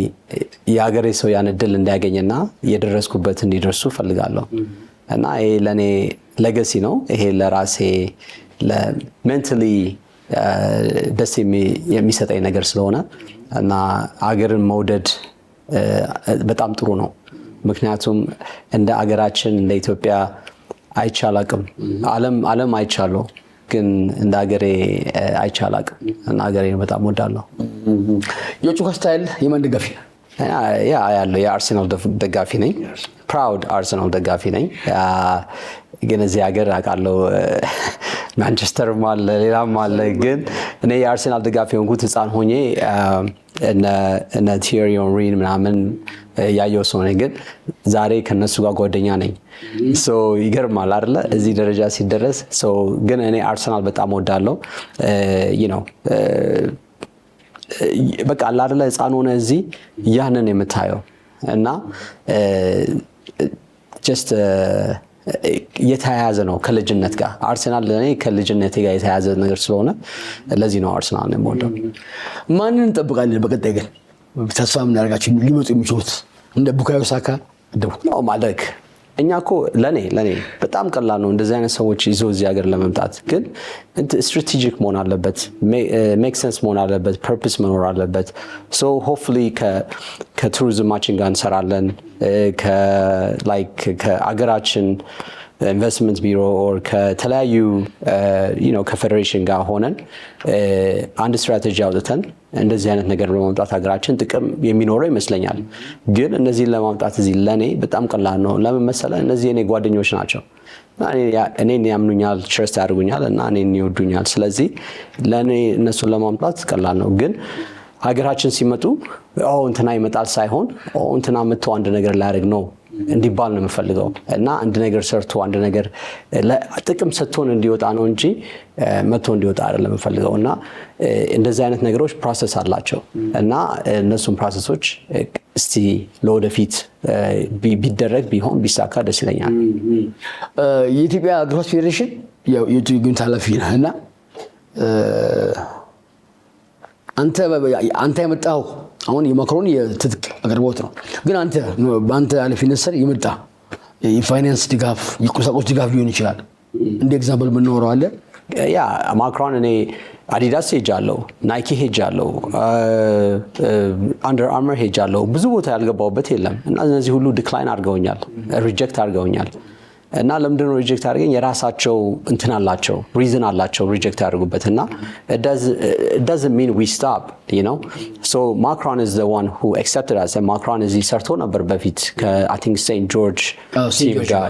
የሀገሬ ሰው ያን እድል እንዲያገኝና የደረስኩበት እንዲደርሱ ፈልጋለሁ እና ይሄ ለኔ ሌጋሲ ነው። ይሄ ለራሴ ለሜንታሊ ደስ የሚሰጠኝ ነገር ስለሆነ እና ሀገርን መውደድ በጣም ጥሩ ነው። ምክንያቱም እንደ ሀገራችን እንደ ኢትዮጵያ አይቻላቅም። ዓለም አይቻለሁ ግን እንደ ሀገሬ አይቻላቅም እና ሀገሬን በጣም ወዳለሁ። የጩካ ስታይል የማን ደጋፊ? ያለው የአርሰናል ደጋፊ ነኝ። ፕራውድ አርሰናል ደጋፊ ነኝ። ግን እዚህ ሀገር አውቃለሁ ማንቸስተርም አለ ሌላም አለ። ግን እኔ የአርሰናል ደጋፊ ሆንኩት ህፃን ሆኜ እነ ቲየሪ ኦንሪ ምናምን ያየው ሰው ነኝ። ግን ዛሬ ከነሱ ጋር ጓደኛ ነኝ። ይገርማል አይደለ እዚህ ደረጃ ሲደረስ። ግን እኔ አርሰናል በጣም ወዳለሁ። በቃ አይደለ ህፃን ሆነ እዚህ ያንን የምታየው እና ጀስት የተያያዘ ነው ከልጅነት ጋር። አርሰናል ለኔ ከልጅነቴ ጋር የተያያዘ ነገር ስለሆነ ለዚህ ነው አርሰናል ነው የምወደው። ማንን እንጠብቃለን በቀጣይ? ግን ተስፋ የምናደርጋቸው ሊመጡ የሚችሉት እንደ ቡካዮ ሳካ ነው ማድረግ እኛ እኮ ለኔ በጣም ቀላል ነው እንደዚህ አይነት ሰዎች ይዞ እዚህ ሀገር ለመምጣት። ግን ስትራቴጂክ መሆን አለበት፣ ሜክ ሴንስ መሆን አለበት፣ ፐርፐስ መኖር አለበት። ሆፕፉሊ ከቱሪዝማችን ጋር እንሰራለን ከአገራችን ኢንቨስትመንት ቢሮ ኦር ከተለያዩ ከፌዴሬሽን ጋር ሆነን አንድ ስትራቴጂ አውጥተን እንደዚህ አይነት ነገር ለማምጣት ሀገራችን ጥቅም የሚኖረው ይመስለኛል። ግን እነዚህን ለማምጣት እዚህ ለኔ በጣም ቀላል ነው። ለምን መሰለህ? እነዚህ የኔ ጓደኞች ናቸው። እኔን ያምኑኛል፣ ትረስት ያደርጉኛል እና እኔን ይወዱኛል። ስለዚህ ለኔ እነሱን ለማምጣት ቀላል ነው። ግን ሀገራችን ሲመጡ እንትና ይመጣል ሳይሆን እንትና መጥቶ አንድ ነገር ላያደርግ ነው እንዲባል ነው የምፈልገው እና አንድ ነገር ሰርቶ አንድ ነገር ጥቅም ሰጥቶን እንዲወጣ ነው እንጂ መጥቶ እንዲወጣ አይደለም የምፈልገው። እና እንደዚህ አይነት ነገሮች ፕሮሰስ አላቸው እና እነሱም ፕሮሰሶች እስቲ ለወደፊት ቢደረግ ቢሆን ቢሳካ ደስ ይለኛል። የኢትዮጵያ እግር ኳስ ፌዴሬሽን የግንኙነት ኃላፊ ነህ እና አንተ የመጣው አሁን የማክሮን የትጥቅ አቅርቦት ነው። ግን በአንተ ኃላፊነት ስር የመጣ የፋይናንስ ድጋፍ የቁሳቁስ ድጋፍ ሊሆን ይችላል። እንደ ኤግዛምፕል የምንኖረው አለ። ማክሮን እኔ አዲዳስ ሄጃለሁ፣ ናይኪ ሄጃለሁ፣ አንደር አርመር ሄጃለሁ። ብዙ ቦታ ያልገባሁበት የለም እና እነዚህ ሁሉ ዲክላይን አድርገውኛል፣ ሪጀክት አድርገውኛል። እና ለምንድን ነው ሪጀክት አድርገኝ? የራሳቸው እንትን አላቸው፣ ሪዝን አላቸው ሪጀክት ያደርጉበት እና it doesn't mean we stop, so Macron is the one who accepted us. and Macron እዚህ ሰርቶ ነበር በፊት I think St. George team ጋር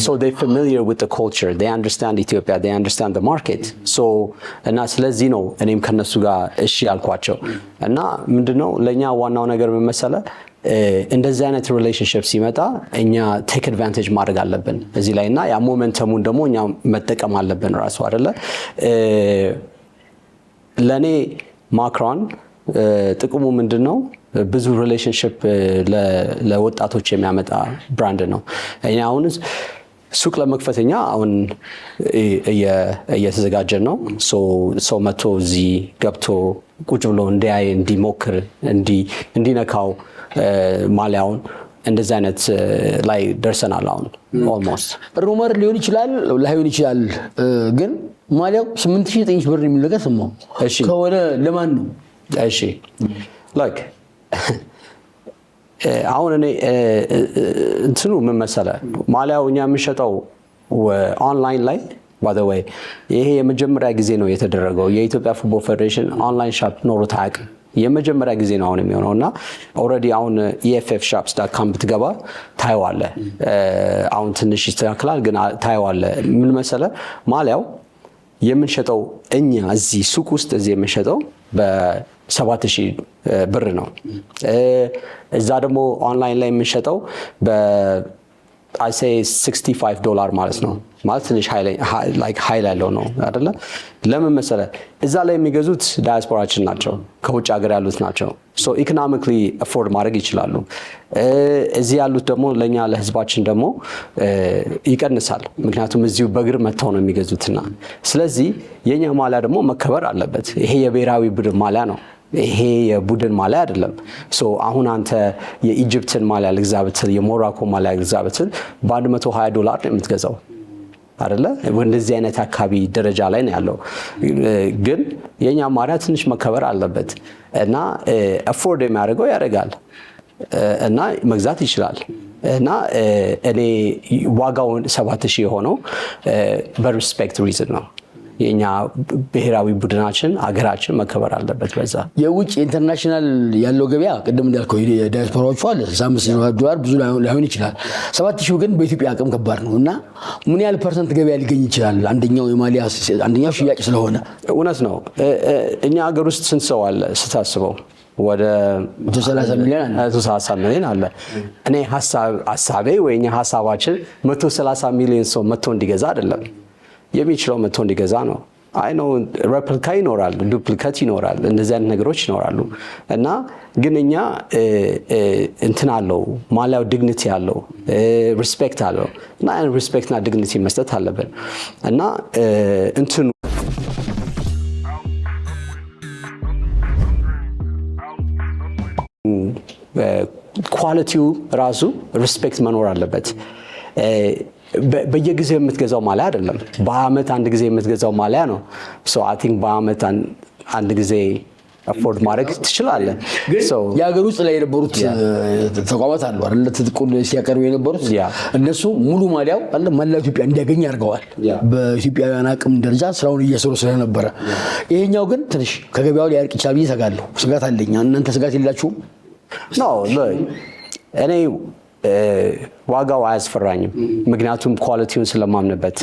so they familiar with the culture, they understand Ethiopia, they understand the market. እና ስለዚህ ነው እኔም ከነሱ ጋር እሺ ያልኳቸው። እና ምንድነው ለኛ ዋናው ነገር ምን መሰለህ? እንደዚህ አይነት ሪሌሽንሺፕ ሲመጣ እኛ ቴክ አድቫንቴጅ ማድረግ አለብን እዚህ ላይ እና ያ ሞመንተሙን ደግሞ እኛ መጠቀም አለብን ራሱ አይደለ ለኔ ማክሮን ጥቅሙ ምንድነው ብዙ ሪሌሽንሺፕ ለወጣቶች የሚያመጣ ብራንድ ነው እኛ አሁን ሱቅ ለመክፈተኛ አሁን እየተዘጋጀን ነው ሶ መቶ እዚህ ገብቶ ቁጭ ብሎ እንዲያይ እንዲሞክር እንዲነካው ማሊያውን እንደዚህ አይነት ላይ ደርሰናል አሁን ኦልሞስት ሩመር ሊሆን ይችላል ላይሆን ይችላል ግን ማሊያው 8900 ብር የሚል ነገር ሰማሁ እሺ ከሆነ ለማን ነው እሺ ላይክ አሁን እኔ እንትኑ ምን መሰለህ ማሊያው እኛ የምንሸጠው ኦንላይን ላይ by the way ይሄ የመጀመሪያ ጊዜ ነው የተደረገው የኢትዮጵያ ፉትቦል ፌዴሬሽን ኦንላይን ሻፕ ኖሮት አያውቅም የመጀመሪያ ጊዜ ነው አሁን የሚሆነውና ኦሬዲ አሁን EFFshops.com ብትገባ ታየዋለህ አሁን ትንሽ ይስተካከላል ግን ታየዋለህ ምን መሰለህ ማሊያው የምንሸጠው እኛ እዚህ ሱቅ ውስጥ እዚህ የምንሸጠው በ7000 ብር ነው እዛ ደግሞ ኦንላይን ላይ የምንሸጠው I say $65 ማለት ነው ማለት ትንሽ ሃይ ያለው ነው አይደለ ለምን መሰለህ እዛ ላይ የሚገዙት ዳያስፖራችን ናቸው ከውጭ ሀገር ያሉት ናቸው ሶ ኢኮኖሚካሊ አፎርድ ማድረግ ይችላሉ እዚህ ያሉት ደግሞ ለኛ ለህዝባችን ደግሞ ይቀንሳል ምክንያቱም እዚሁ በእግር መተው ነው የሚገዙትና ስለዚህ የኛ ማሊያ ደግሞ መከበር አለበት ይሄ የብሔራዊ ቡድን ማሊያ ነው ይሄ የቡድን ማሊያ አይደለም ሶ አሁን አንተ የኢጂፕትን ማሊያ ልግዛ ብትል የሞሮኮ ማሊያ ልግዛ ብትል $120 ነው የምትገዛው አይደለ እንደዚህ አይነት አካባቢ ደረጃ ላይ ነው ያለው ግን የኛ ማሊያ ትንሽ መከበር አለበት እና አፎርድ የሚያደርገው ያደርጋል እና መግዛት ይችላል እና እኔ ዋጋው 7000 የሆነው በሪስፔክት ሪዝን ነው የኛ ብሔራዊ ቡድናችን አገራችን መከበር አለበት በዛ የውጭ ኢንተርናሽናል ያለው ገበያ ቀደም እንዳልከው ዳያስፖራዎቹ አለ $500 ብዙ ላይሆን ይችላል 7000 ግን በኢትዮጵያ አቅም ከባድ ነው እና ምን ያህል ፐርሰንት ገበያ ሊገኝ ይችላል አንደኛው የማሊያ አንደኛው ሽያጭ ስለሆነ እውነት ነው እኛ ሀገር ውስጥ ስንት ሰው አለ ስታስበው ወደ 130 ሚሊዮን አለ እኔ ሐሳቤ ወይኛ ሐሳባችን 130 ሚሊዮን ሰው መጥቶ እንዲገዛ አይደለም የሚችለው መጥቶ እንዲገዛ ነው አይ ነው ሬፕሊካ ይኖራል ዱፕሊኬት ይኖራል እንደዚህ አይነት ነገሮች ይኖራሉ እና ግን እኛ እንትን አለው ማሊያው ዲግኒቲ አለው ሪስፔክት አለው እና ሪስፔክትና ዲግኒቲ መስጠት አለብን እና እንትኑ ኳሊቲው ራሱ ሪስፔክት መኖር አለበት በየጊዜው የምትገዛው ማሊያ አይደለም በአመት አንድ ጊዜ የምትገዛው ማሊያ ነው ሶ አይ ቲንክ በአመት አንድ ጊዜ አፎርድ ማድረግ ትችላለህ የሀገር ውስጥ ላይ የነበሩት ተቋማት አሉ አይደል ትጥቁን ሲያቀርቡ የነበሩት እነሱ ሙሉ ማሊያው አለ መላው ኢትዮጵያ እንዲያገኝ አድርገዋል በኢትዮጵያውያን አቅም ደረጃ ስራውን እየሰሩ ስለነበረ ይሄኛው ግን ትንሽ ከገበያው ሊያርቅ ይችላል ብዬ ሰጋለሁ ስጋት አለኝ እናንተ ስጋት የላችሁም ነው እኔ ዋጋው አያስፈራኝም ምክንያቱም ኳሊቲውን ስለማምንበት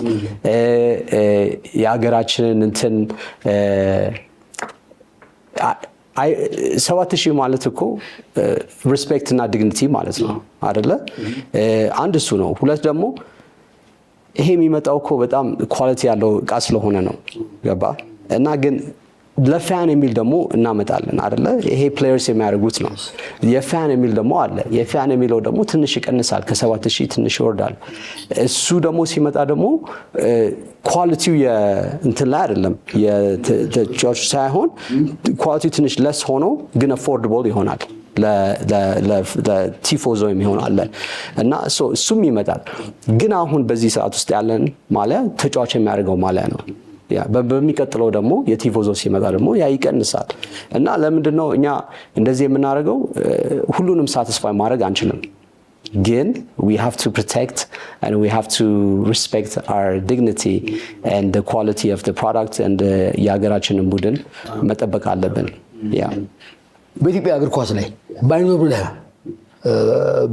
የሀገራችንን እንትን 7000 ማለት እኮ ሪስፔክት እና ዲግኒቲ ማለት ነው አይደለ አንድ እሱ ነው ሁለት ደግሞ ይሄ የሚመጣው እኮ በጣም ኳሊቲ ያለው እቃ ስለሆነ ነው ገባ እና ግን ለፋን የሚል ደግሞ እናመጣለን አይደለ ይሄ ፕሌየርስ የሚያደርጉት ነው የፋን የሚል ደግሞ አለ የፋን የሚለው ደግሞ ትንሽ ይቀንሳል ከ7000 ትንሽ ይወርዳል እሱ ደግሞ ሲመጣ ደግሞ ኳሊቲው እንትን ላይ አይደለም የተጫዋች ሳይሆን ኳሊቲው ትንሽ ለስ ሆኖ ግን አፎርደብል ይሆናል ለቲፎዞ የሚሆን አለ እና እሱም ይመጣል ግን አሁን በዚህ ሰዓት ውስጥ ያለን ማሊያ ተጫዋች የሚያደርገው ማሊያ ነው በሚቀጥለው ደግሞ የቲፎዞ ሲመጣ ደግሞ ያ ይቀንሳል እና ለምንድነው እኛ እንደዚህ የምናደርገው ሁሉንም ሳቲስፋይ ማድረግ አንችልም ግን we have to protect and we have to respect our dignity and the quality of the product and የሀገራችንን ቡድን መጠበቅ አለብን በኢትዮጵያ እግር ኳስ ላይ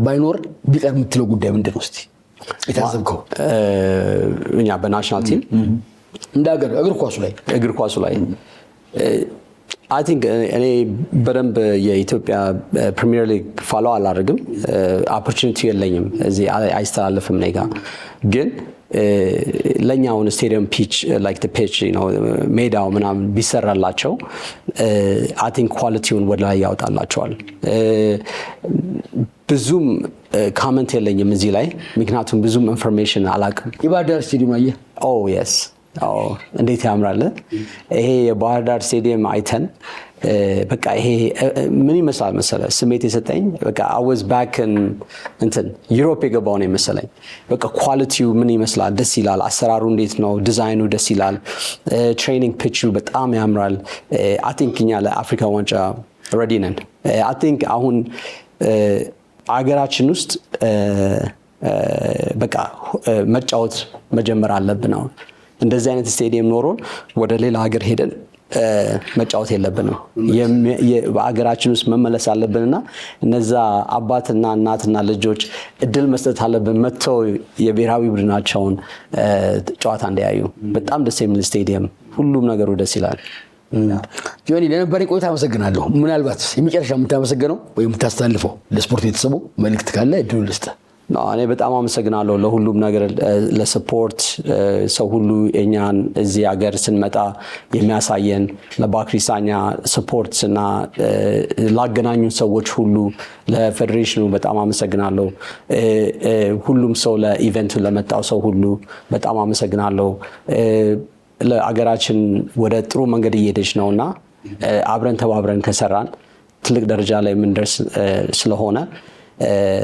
ባይኖር ቢቀር የምትለው ጉዳይ ምንድነው እስቲ የታዘብከው እኛ በናሽናል ቲም እንደ እግር ኳሱ ላይ አይ ቲንክ እኔ በደንብ የኢትዮጵያ ፕሪሚየር ሊግ ፋሎ አላደርግም። ኦፖርቹኒቲ የለኝም፣ እዚህ አይስተላለፍም እኔ ጋ። ግን ለእኛውን ስቴዲየም ፒች ላይክ ፒች ሜዳው ምናምን ቢሰራላቸው አይ ቲንክ ኳሊቲውን ወደ ላይ ያወጣላቸዋል። ብዙም ካመንት የለኝም እዚህ ላይ፣ ምክንያቱም ብዙም ኢንፎርሜሽን አላውቅም። የባህር ዳር ስቴዲየም አየህ? ኦ የስ እንዴት ያምራል! ይሄ የባህር ዳር ስቴዲየም አይተን በቃ ይሄ ምን ይመስላል መሰለ ስሜት የሰጠኝ በቃ I was back in እንትን ዩሮፕ የገባው ነው የመሰለኝ። በቃ ኳሊቲው ምን ይመስላል፣ ደስ ይላል። አሰራሩ እንዴት ነው፣ ዲዛይኑ ደስ ይላል። ትሬኒንግ ፒቹ በጣም ያምራል። አይ ቲንክ እኛ ለአፍሪካ ዋንጫ ሬዲ ነን። አይ ቲንክ አሁን አገራችን ውስጥ በቃ መጫወት መጀመር አለብን። አሁን እንደዚህ አይነት ስቴዲየም ኖሮን ወደ ሌላ ሀገር ሄደን መጫወት የለብንም። በአገራችን ውስጥ መመለስ አለብንና እነዛ አባትና እናትና ልጆች እድል መስጠት አለብን፣ መጥተው የብሔራዊ ቡድናቸውን ጨዋታ እንዲያዩ። በጣም ደስ የሚል ስቴዲየም፣ ሁሉም ነገሩ ደስ ይላል። ጆኒ ለነበረኝ ቆይታ አመሰግናለሁ። ምናልባት የመጨረሻ የምታመሰግነው ወይም የምታስተላልፈው ለስፖርት ቤተሰቡ መልእክት ካለ እድሉ ልስጥህ። እኔ በጣም አመሰግናለሁ ለሁሉም ነገር፣ ለስፖርት ሰው ሁሉ እኛን እዚህ ሀገር ስንመጣ የሚያሳየን ለባክሪሳኛ ስፖርት እና ላገናኙ ሰዎች ሁሉ፣ ለፌዴሬሽኑ በጣም አመሰግናለሁ። ሁሉም ሰው ለኢቨንቱ ለመጣው ሰው ሁሉ በጣም አመሰግናለሁ። ለአገራችን ወደ ጥሩ መንገድ እየሄደች ነውና አብረን ተባብረን ከሰራን ትልቅ ደረጃ ላይ የምንደርስ ስለሆነ